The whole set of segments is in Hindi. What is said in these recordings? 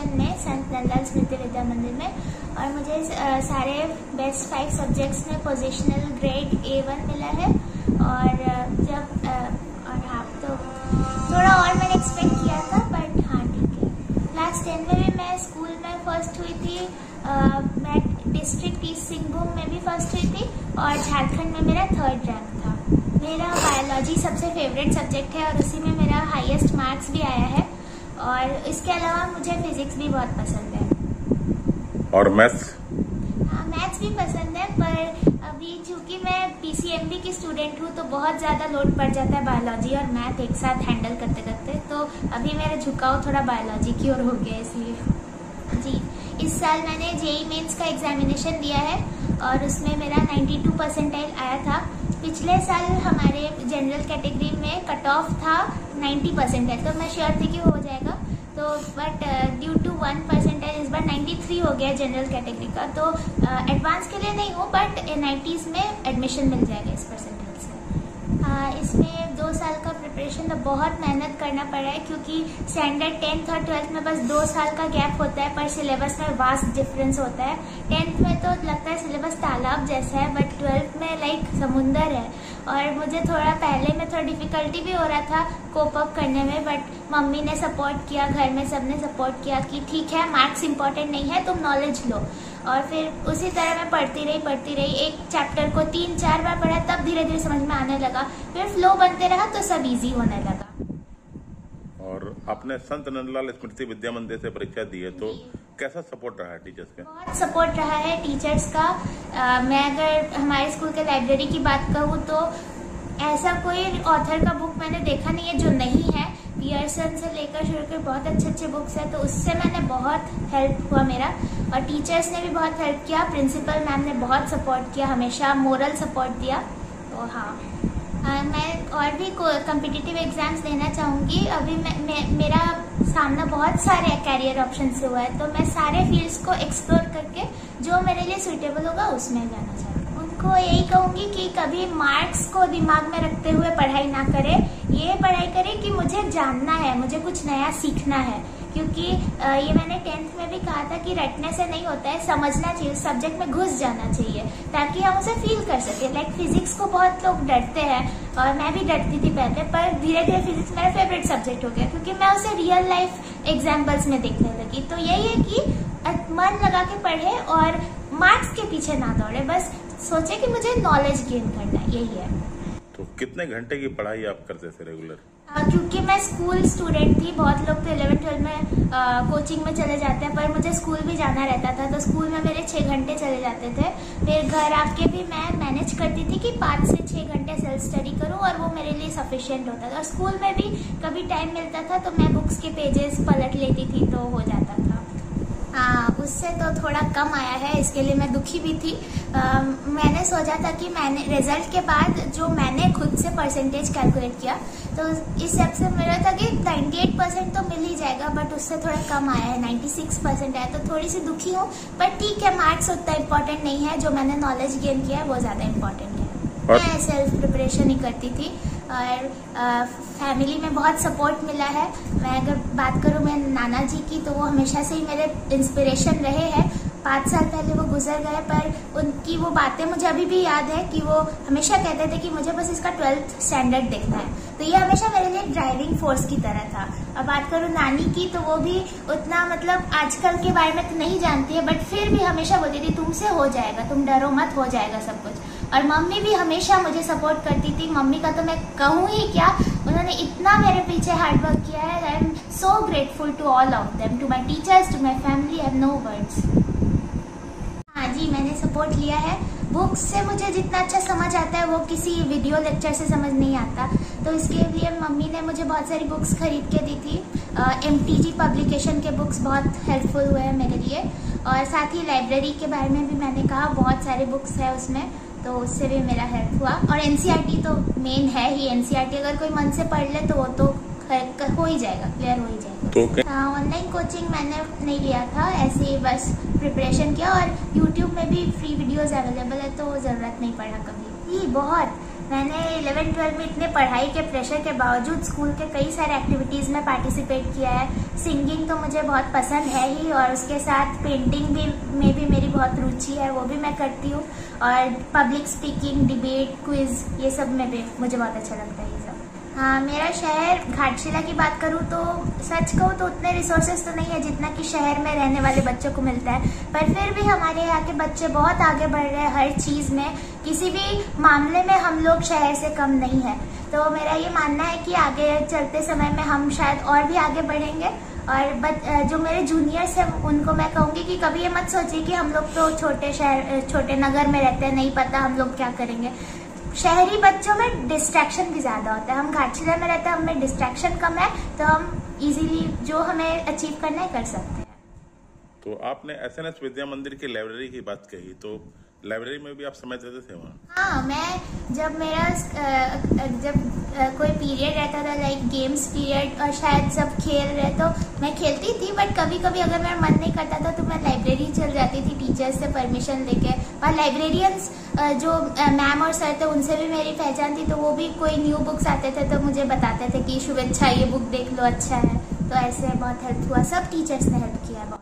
एग्जामिनेशन में संत नंदलाल स्मृति विद्या मंदिर में, और मुझे सारे बेस्ट 5 सब्जेक्ट्स में पोजिशनल ग्रेड A1 मिला है। और जब और हाँ, तो थोड़ा और मैंने एक्सपेक्ट किया था, बट हाँ ठीक है। क्लास 10 में भी मैं स्कूल में फर्स्ट हुई थी, मैं डिस्ट्रिक्ट ईस्ट सिंहभूम में भी फर्स्ट हुई थी, और झारखंड में मेरा 3rd रैंक था। मेरा बायोलॉजी सबसे फेवरेट सब्जेक्ट है और उसी में मेरा हाईएस्ट मार्क्स भी आया है, और इसके अलावा मुझे फिजिक्स भी बहुत पसंद है। और मैथ्स? हाँ, मैथ्स भी पसंद है, पर अभी चूंकि मैं PCMB की स्टूडेंट हूँ तो बहुत ज़्यादा लोड पड़ जाता है बायोलॉजी और मैथ एक साथ हैंडल करते करते, तो अभी मेरा झुकाव थोड़ा बायोलॉजी की ओर हो गया, इसलिए जी। इस साल मैंने JEE मेंस का एग्जामिनेशन दिया है और उसमें मेरा 92 परसेंटाइल आया था। पिछले साल हमारे जनरल कैटेगरी में कट ऑफ था 90 परसेंटाइल, तो मैं श्योर थी कि हो जाएगा, तो बट ड्यू टू 1 परसेंटाइल इस बार 93 हो गया जनरल कैटेगरी का, तो एडवांस के लिए नहीं हो, बट NITs में एडमिशन मिल जाएगा इस परसेंटाइल से। इसमें 2 साल का प्रिपरेशन तो बहुत मेहनत करना पड़ा है, क्योंकि स्टैंडर्ड 10th और 12th में बस 2 साल का गैप होता है, पर सिलेबस में वास्ट डिफरेंस होता है। 10th में तो लगता है सिलेबस तालाब जैसा है, बट 12th में लाइक समुंदर है, और मुझे थोड़ा पहले में थोड़ा डिफिकल्टी भी हो रहा था कोप अप करने में, बट मम्मी ने सपोर्ट किया, घर में सबने सपोर्ट किया कि ठीक है, मार्क्स इंपॉर्टेंट नहीं है, तुम नॉलेज लो। और फिर उसी तरह मैं पढ़ती रही। एक चैप्टर को 3-4 बार पढ़ा, तब धीरे धीरे समझ में आने लगा, फिर फ्लो बनते रहा तो सब इजी होने लगा। और आपने संत नंदलाल स्मृति विद्या मंदिर से परीक्षा दी है, तो कैसा सपोर्ट रहा है टीचर्स का? बहुत सपोर्ट रहा है टीचर्स का। मैं अगर हमारे स्कूल के लाइब्रेरी की बात कहूँ तो ऐसा कोई ऑथर का बुक मैंने देखा नहीं है जो नहीं है। पियर्सन से लेकर शुरू कर बहुत अच्छे बुक्स हैं, तो उससे मैंने बहुत हेल्प हुआ मेरा, और टीचर्स ने भी बहुत हेल्प किया। प्रिंसिपल मैम ने बहुत सपोर्ट किया, हमेशा मोरल सपोर्ट दिया। तो हाँ, मैं और भी कॉम्पिटिटिव एग्जाम्स देना चाहूँगी। अभी मेरा सामना बहुत सारे कैरियर ऑप्शन से हुआ है, तो मैं सारे फील्ड्स को एक्सप्लोर करके जो मेरे लिए सुइटेबल होगा उसमें जाना चाहूँगी। उनको यही कहूँगी कि कभी मार्क्स को दिमाग में रखते हुए पढ़ाई ना करे, ये पढ़ाई करे कि मुझे जानना है, मुझे कुछ नया सीखना है, क्योंकि ये मैंने 10th में भी कहा था कि रटने से नहीं होता है, समझना चाहिए, उस सब्जेक्ट में घुस जाना चाहिए ताकि हम उसे फील कर सके। लाइक फिजिक्स को बहुत लोग डरते हैं, और मैं भी डरती थी पहले, पर धीरे धीरे फिजिक्स मेरा फेवरेट सब्जेक्ट हो गया, क्योंकि मैं उसे रियल लाइफ एग्जाम्पल्स में देखने लगी। तो यही है कि मन लगा के पढ़े और मार्क्स के पीछे ना दौड़े, बस सोचे कि मुझे नॉलेज गेन करना है, यही है। तो कितने घंटे की पढ़ाई आप करते थे रेगुलर? क्योंकि मैं स्कूल स्टूडेंट थी, बहुत लोग तो 11th-12 में कोचिंग में चले जाते हैं, पर मुझे स्कूल भी जाना रहता था, तो स्कूल में मेरे 6 घंटे चले जाते थे। फिर घर आके भी मैं मैनेज करती थी कि 5 से 6 घंटे सेल्फ स्टडी करूं, और वो मेरे लिए सफिशिएंट होता था। और स्कूल में भी कभी टाइम मिलता था तो मैं बुक्स के पेजेस पलट लेती थी, तो हो जाता था। हाँ, उससे तो थोड़ा कम आया है, इसके लिए मैं दुखी भी थी। मैंने सोचा था कि मैंने रिजल्ट के बाद जो मैंने खुद से परसेंटेज कैलकुलेट किया, तो इस हिसाब से मेरा था कि 98% तो मिल ही जाएगा, बट उससे थोड़ा कम आया है, 96% आया, तो थोड़ी सी दुखी हूँ। पर ठीक है, मार्क्स उतना इम्पोर्टेंट नहीं है, जो मैंने नॉलेज गेन किया है वो ज़्यादा इम्पोर्टेंट है। मैं सेल्फ प्रिपरेशन ही करती थी, और फैमिली में बहुत सपोर्ट मिला है। मैं अगर बात करूँ मेरे नाना जी की, तो वो हमेशा से ही मेरे इंस्पिरेशन रहे हैं। 5 साल पहले वो गुजर गए, पर उनकी वो बातें मुझे अभी भी याद है कि वो हमेशा कहते थे कि मुझे बस इसका 12th स्टैंडर्ड देखना है, तो ये हमेशा मेरे लिए ड्राइविंग फोर्स की तरह था। और बात करूँ नानी की, तो वो भी उतना मतलब आजकल के बारे में तो नहीं जानती है, बट फिर भी हमेशा बोलती थी तुमसे हो जाएगा, तुम डरो मत, हो जाएगा सब कुछ। और मम्मी भी हमेशा मुझे सपोर्ट करती थी। मम्मी का तो मैं कहूँ ही क्या, उन्होंने इतना मेरे पीछे हार्डवर्क किया है। I am so grateful to all of them, to my teachers, to my family, I have no words. हाँ जी, मैंने सपोर्ट लिया है। बुक्स से मुझे जितना अच्छा समझ आता है वो किसी वीडियो लेक्चर से समझ नहीं आता, तो इसके लिए मम्मी ने मुझे बहुत सारी बुक्स खरीद के दी थी। MTG पब्लिकेशन के बुक्स बहुत हेल्पफुल हुए हैं मेरे लिए, और साथ ही लाइब्रेरी के बारे में भी मैंने कहा, बहुत सारे बुक्स है उसमें, तो उससे भी मेरा हेल्प हुआ। और NCERT तो मेन है ही, NCERT अगर कोई मन से पढ़ ले तो वो तो हो ही जाएगा, क्लियर हो ही जाएगा। ऑनलाइन कोचिंग मैंने नहीं लिया था, ऐसे ही बस प्रिपरेशन किया, और YouTube में भी फ्री वीडियोस अवेलेबल है, तो ज़रूरत नहीं पड़ा कभी। ये बहुत मैंने 11-12 में इतने पढ़ाई के प्रेशर के बावजूद स्कूल के कई सारे एक्टिविटीज़ में पार्टिसिपेट किया है। सिंगिंग तो मुझे बहुत पसंद है ही, और उसके साथ पेंटिंग में भी मेरी बहुत रुचि है, वो भी मैं करती हूँ। और पब्लिक स्पीकिंग, डिबेट, क्विज, ये सब में भी मुझे बहुत अच्छा लगता है ये सब। हाँ, मेरा शहर घाटशिला की बात करूँ तो सच कहूँ तो उतने रिसोर्सेज तो नहीं है जितना कि शहर में रहने वाले बच्चों को मिलता है, पर फिर भी हमारे यहाँ के बच्चे बहुत आगे बढ़ रहे हैं हर चीज़ में। किसी भी मामले में हम लोग शहर से कम नहीं है। तो मेरा ये मानना है कि आगे चलते समय में हम शायद और भी आगे बढ़ेंगे। और जो मेरे जूनियर्स हैं उनको मैं कहूँगी कि कभी ये मत सोचिए कि हम लोग तो छोटे नगर में रहते हैं, नहीं पता हम लोग क्या करेंगे। शहरी बच्चों में डिस्ट्रैक्शन भी ज़्यादा होता है। हम घाटशिला में रहते हैं, हमें डिस्ट्रैक्शन कम है, तो हम इजीली जो हमें अचीव करना है कर सकते हैं। तो आपने एसएनएस विद्या मंदिर की लाइब्रेरी की बात कही, तो लाइब्रेरी में भी आप समय देते थे वहाँ? हाँ, मैं जब कोई पीरियड रहता था, लाइक गेम्स पीरियड, और शायद सब खेल रहे तो मैं खेलती थी, बट कभी कभी अगर मेरा मन नहीं करता था तो मैं लाइब्रेरी चल जाती थी टीचर्स से परमिशन लेके। और लाइब्रेरियंस जो मैम और सर थे उनसे भी मेरी पहचान थी, तो वो भी कोई न्यू बुक्स आते थे तो मुझे बताते थे कि शुभेच्छा, ये बुक देख लो, अच्छा है। तो ऐसे बहुत हेल्प हुआ, सब टीचर्स ने हेल्प किया बहुत।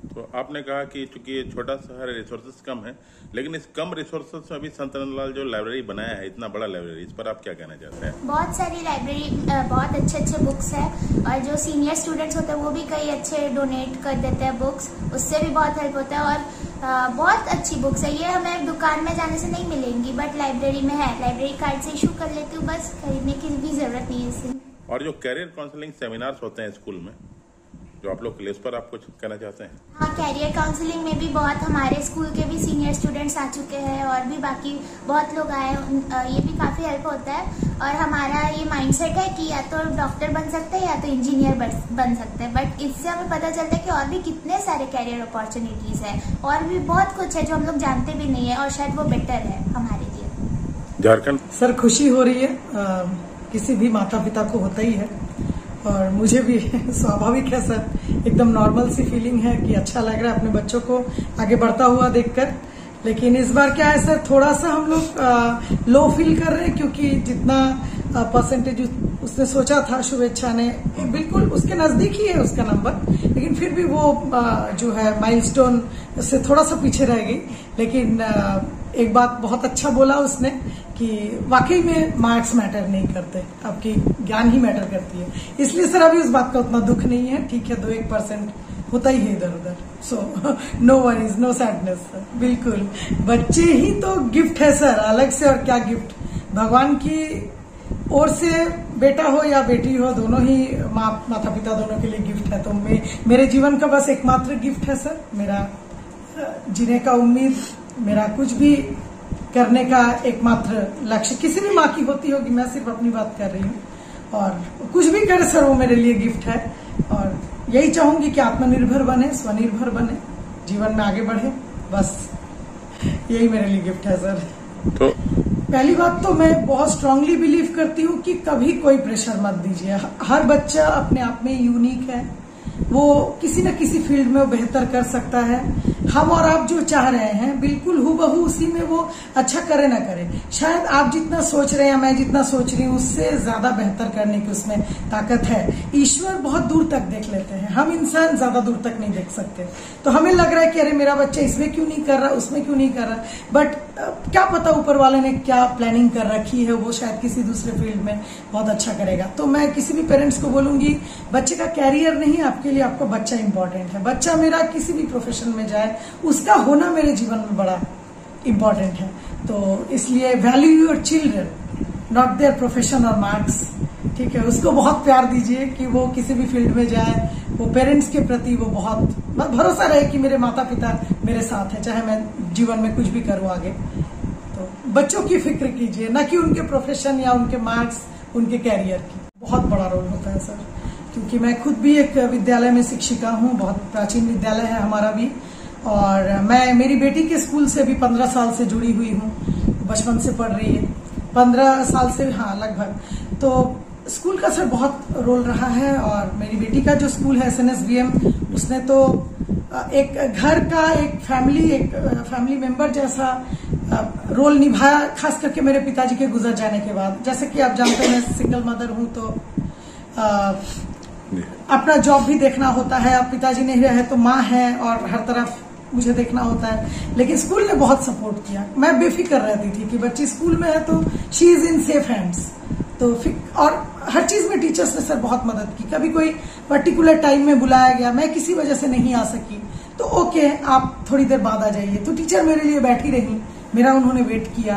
तो आपने कहा कि चूंकि ये छोटा शहर है, रिसोर्सेज कम है, लेकिन इस कम रिसोर्सेज में भी संत नंदलाल जो लाइब्रेरी बनाया है, इतना बड़ा लाइब्रेरी, इस पर आप क्या कहना चाहते हैं? बहुत सारी लाइब्रेरी, बहुत अच्छे बुक्स है, और जो सीनियर स्टूडेंट्स होते हैं वो भी कई अच्छे डोनेट कर देते हैं बुक्स, उससे भी बहुत हेल्प होता है। और बहुत अच्छी बुक्स है, ये हमें दुकान में जाने से नहीं मिलेंगी, बट लाइब्रेरी में है। लाइब्रेरी कार्ड से इशू कर लेती हूँ, बस खरीदने की भी जरूरत नहीं है इससे। और जो कैरियर काउंसलिंग सेमिनार्स होते हैं स्कूल में, जो आप लोग के लिए, इस पर आप कुछ कहना चाहते हैं? हाँ, कैरियर काउंसलिंग में भी बहुत हमारे स्कूल के भी सीनियर स्टूडेंट्स आ चुके हैं, और भी बाकी बहुत लोग आए, ये भी काफ़ी हेल्प होता है। और हमारा ये माइंडसेट है कि या तो डॉक्टर बन सकते हैं या तो इंजीनियर बन सकते हैं, बट इससे हमें पता चलता है कि और भी कितने सारे कैरियर अपॉर्चुनिटीज़ है, और भी बहुत कुछ है जो हम लोग जानते भी नहीं है, और शायद वो बेटर है हमारे लिए। झारखंड सर, खुशी हो रही है, किसी भी माता पिता को होता ही है, और मुझे भी स्वाभाविक है सर, एकदम नॉर्मल सी फीलिंग है कि अच्छा लग रहा है अपने बच्चों को आगे बढ़ता हुआ देखकर। लेकिन इस बार क्या है सर, थोड़ा सा हम लोग लो फील कर रहे हैं, क्योंकि जितना परसेंटेज उसने सोचा था शुभेच्छा ने, बिल्कुल उसके नजदीक ही है उसका नंबर, लेकिन फिर भी वो जो है माइलस्टोन से थोड़ा सा पीछे रह गई। लेकिन एक बात बहुत अच्छा बोला उसने कि वाकई में मार्क्स मैटर नहीं करते, आपकी ज्ञान ही मैटर करती है। इसलिए सर अभी उस बात का उतना दुख नहीं है, ठीक है 2-1% होता ही है इधर उधर, so no worries, no sadness sir. बिल्कुल, बच्चे ही तो गिफ्ट है सर, अलग से और क्या गिफ्ट, भगवान की ओर से बेटा हो या बेटी हो, दोनों ही माता पिता दोनों के लिए गिफ्ट है। तो मेरे जीवन का बस एकमात्र गिफ्ट है सर, मेरा जीने का उम्मीद, मेरा कुछ भी करने का एकमात्र लक्ष्य किसी भी माँ की होती होगी, मैं सिर्फ अपनी बात कर रही हूँ, और कुछ भी करे सर वो मेरे लिए गिफ्ट है। और यही चाहूंगी कि आत्मनिर्भर बने, स्वनिर्भर बने, जीवन में आगे बढ़े, बस यही मेरे लिए गिफ्ट है सर। तो पहली बात तो मैं बहुत स्ट्रांगली बिलीव करती हूँ कि कभी कोई प्रेशर मत दीजिए। हर बच्चा अपने आप में यूनिक है, वो किसी न किसी फील्ड में वो बेहतर कर सकता है। हम और आप जो चाह रहे हैं बिल्कुल हूबहू उसी में वो अच्छा करे ना करे, शायद आप जितना सोच रहे हैं, मैं जितना सोच रही हूँ, उससे ज्यादा बेहतर करने की उसमें ताकत है। ईश्वर बहुत दूर तक देख लेते हैं, हम इंसान ज्यादा दूर तक नहीं देख सकते। तो हमें लग रहा है कि अरे मेरा बच्चा इसमें क्यों नहीं कर रहा, उसमें क्यों नहीं कर रहा, बट क्या पता ऊपर वाले ने क्या प्लानिंग कर रखी है, वो शायद किसी दूसरे फील्ड में बहुत अच्छा करेगा। तो मैं किसी भी पेरेंट्स को बोलूंगी, बच्चे का कैरियर नहीं, आपके लिए आपको बच्चा इंपॉर्टेंट है। बच्चा मेरा किसी भी प्रोफेशन में जाए, उसका होना मेरे जीवन में बड़ा इंपॉर्टेंट है। तो इसलिए value your children, not their profession और मार्क्स, ठीक है। उसको बहुत प्यार दीजिए कि वो किसी भी फील्ड में जाए, वो पेरेंट्स के प्रति वो बहुत भरोसा रहे कि मेरे माता पिता मेरे साथ है, चाहे मैं जीवन में कुछ भी करूं आगे। तो बच्चों की फिक्र कीजिए, ना कि उनके प्रोफेशन या उनके मार्क्स, उनके कैरियर की। बहुत बड़ा रोल होता है सर, क्योंकि मैं खुद भी एक विद्यालय में शिक्षिका हूँ, बहुत प्राचीन विद्यालय है हमारा भी, और मैं मेरी बेटी के स्कूल से भी 15 साल से जुड़ी हुई हूँ, बचपन से पढ़ रही है, 15 साल से, हाँ लगभग। तो स्कूल का सर बहुत रोल रहा है। और मेरी बेटी का जो स्कूल है SNSVM, उसने तो एक घर का एक फैमिली मेंबर जैसा रोल निभाया, खास करके मेरे पिताजी के गुजर जाने के बाद। जैसे कि आप जानते हैं मैं सिंगल मदर हूं, तो अपना जॉब भी देखना होता है। अब पिताजी नहीं रहे तो माँ है और हर तरफ मुझे देखना होता है। लेकिन स्कूल ने बहुत सपोर्ट किया। मैं बेफिक्र रहती थी कि बच्ची स्कूल में है तो she is in safe hands. तो और हर चीज में टीचर्स ने सर बहुत मदद की। कभी कोई पर्टिकुलर टाइम में बुलाया गया, मैं किसी वजह से नहीं आ सकी तो ओके आप थोड़ी देर बाद आ जाइए, तो टीचर मेरे लिए बैठी रही, मेरा उन्होंने वेट किया।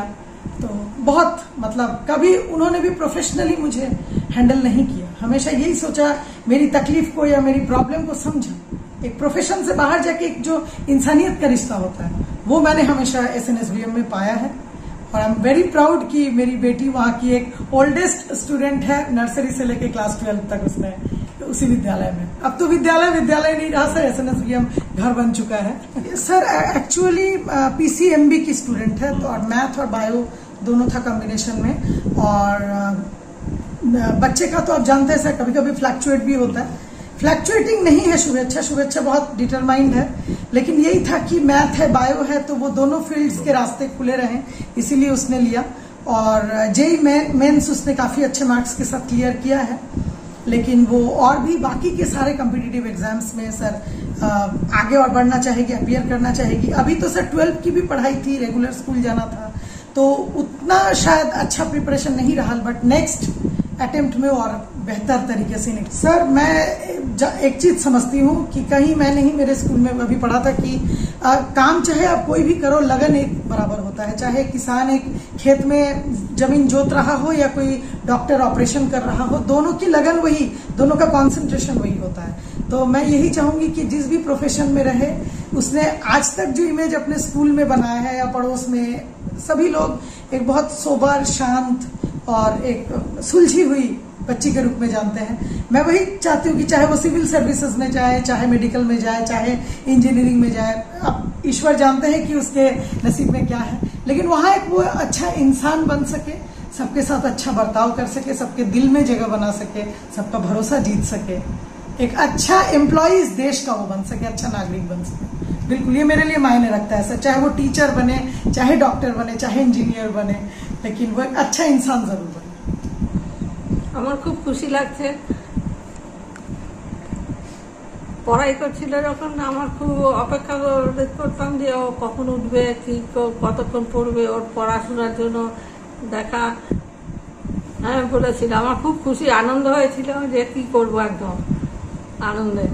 तो बहुत मतलब कभी उन्होंने भी प्रोफेशनली मुझे हैंडल नहीं किया। हमेशा यही सोचा मेरी तकलीफ को या मेरी प्रॉब्लम को समझा। एक प्रोफेशन से बाहर जाके एक जो इंसानियत का रिश्ता होता है वो मैंने हमेशा SNSVM में पाया है। और आई एम वेरी प्राउड कि मेरी बेटी वहाँ की एक ओल्डेस्ट स्टूडेंट है, नर्सरी से लेके क्लास 12 तक उसने उसी विद्यालय में। अब तो विद्यालय नहीं रहा सर, SNSVM घर बन चुका है। सर एक्चुअली PCMB की स्टूडेंट है, तो और मैथ और बायो दोनों था कॉम्बिनेशन में। और बच्चे का तो आप जानते हैं सर कभी कभी फ्लक्चुएट भी होता है। फ्लक्चुएटिंग नहीं है शुभेच्छा बहुत डिटरमाइंड है, लेकिन यही था कि मैथ है बायो है तो वो दोनों फील्ड्स के रास्ते खुले रहे, इसीलिए उसने लिया। और जेई मेंस उसने काफी अच्छे मार्क्स के साथ क्लियर किया है। लेकिन वो और भी बाकी के सारे कॉम्पिटिटिव एग्जाम्स में सर आगे और बढ़ना चाहेगी, अपीयर करना चाहेगी। अभी तो सर 12 की भी पढ़ाई थी, रेगुलर स्कूल जाना था, तो उतना शायद अच्छा प्रिपरेशन नहीं रहा, बट नेक्स्ट अटेम्प्ट में और बेहतर तरीके से नहीं। सर मैं एक चीज समझती हूँ कि कहीं मैं नहीं, मेरे स्कूल में अभी पढ़ा था कि काम चाहे आप कोई भी करो, लगन एक बराबर होता है। चाहे किसान एक खेत में जमीन जोत रहा हो या कोई डॉक्टर ऑपरेशन कर रहा हो, दोनों की लगन वही, दोनों का कॉन्सेंट्रेशन वही होता है। तो मैं यही चाहूंगी कि जिस भी प्रोफेशन में रहे, उसने आज तक जो इमेज अपने स्कूल में बनाया है या पड़ोस में, सभी लोग एक बहुत सोबर, शांत और एक सुलझी हुई बच्ची के रूप में जानते हैं। मैं वही चाहती हूँ कि चाहे वो सिविल सर्विसेज में जाए, चाहे मेडिकल में जाए, चाहे इंजीनियरिंग में जाए, अब ईश्वर जानते हैं कि उसके नसीब में क्या है, लेकिन वहां एक वो अच्छा इंसान बन सके, सबके साथ अच्छा बर्ताव कर सके, सबके दिल में जगह बना सके, सबका भरोसा जीत सके, एक अच्छा एम्प्लॉय इस देश का वो बन सके, अच्छा नागरिक बन सके। बिल्कुल ये मेरे लिए मायने रखता है सर, चाहे वो टीचर बने, चाहे डॉक्टर बने, चाहे इंजीनियर बने, लेकिन वो एक अच्छा इंसान जरूर बने। আমার খুব খুশি লাগছে। পড়াই করছিল যখন আমার খুব অপেক্ষা করতাম যে ও কখন উঠবে, কি কতক্ষণ পড়বে, ওর পড়াশোনার জন্য দেখা আমি বলেছিলাম। আমার খুব খুশি আনন্দ হয়েছিল যে কি করবো, একদম আনন্দে।